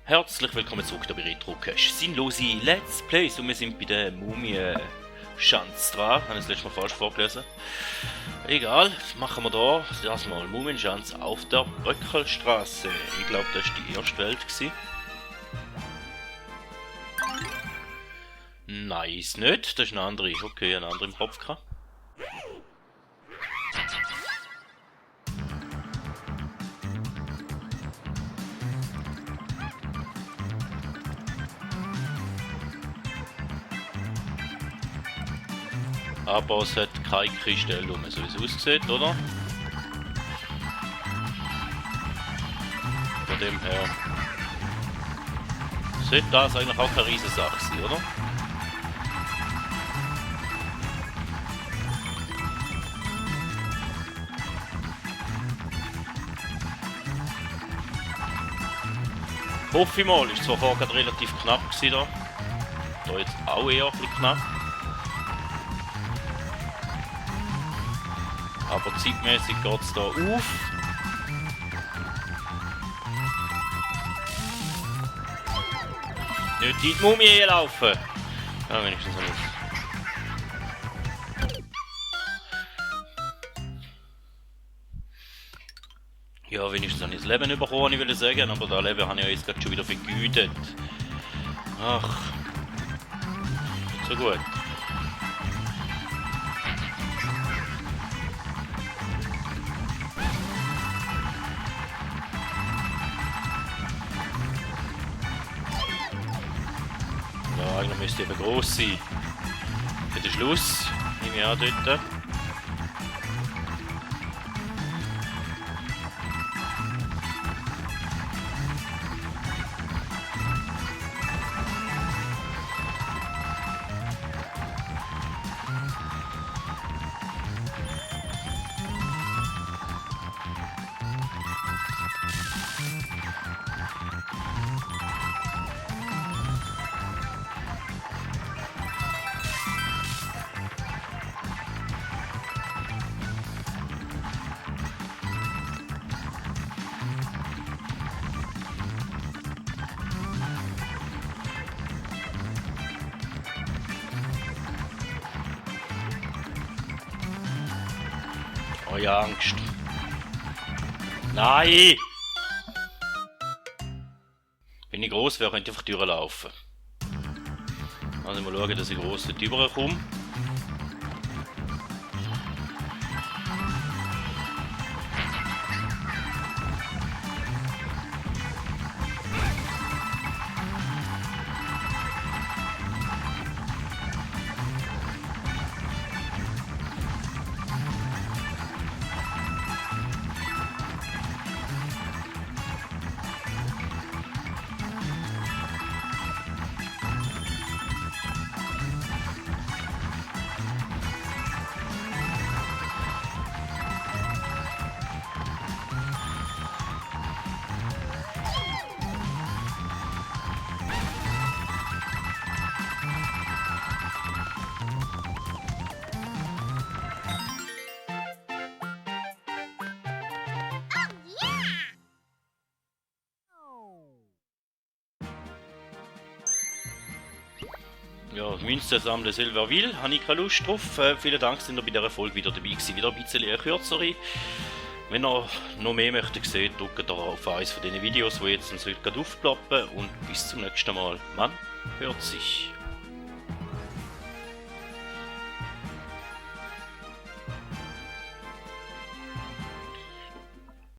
Herzlich willkommen zurück hier bei Retro Cash. Sinnlose Let's Plays und wir sind bei der Mumien-Schanze dran. Ich habe das letzte Mal falsch vorgelesen. Egal, was machen wir da? Das mal Mumienschanze auf der Bröckelstraße. Ich glaube, das war die erste Welt gewesen. Nice, nicht? Das ist eine andere. Okay, eine andere im Kopf gehabt. Aber es hat kein Kristall um, so wie es aussieht, oder? Von dem her sollte das eigentlich auch keine riesen Sache sein, oder? Hoffe ich mal, ist zwar vorher gerade relativ knapp gewesen da jetzt auch eher ein bisschen knapp. Aber zeitmäßig geht es da auf. Nicht in die Mumie laufen! Ja, wenigstens nicht. Ja, wenigstens habe ich das Leben bekommen, ich will sagen, aber das Leben habe ich ja jetzt gerade schon wieder vergütet. Ach, nicht so gut. Ja, eigentlich müsste eben gross sein. Für den Schluss, nehme ich auch dort. Oh ja, Angst. Nein! Wenn ich gross wäre, könnte ich einfach durchlaufen. Also mal schauen, dass ich gross dort rüberkomme. Ja, Münzen sammeln Silverville, habe ich keine Lust drauf. Vielen Dank, sind ihr bei dieser Folge wieder dabei gewesen. Wieder ein bisschen eine kürzere. Wenn ihr noch mehr möchtet sehen, drückt ihr auf eines von diesen Videos, die jetzt gerade aufploppen. Und bis zum nächsten Mal. Man hört sich.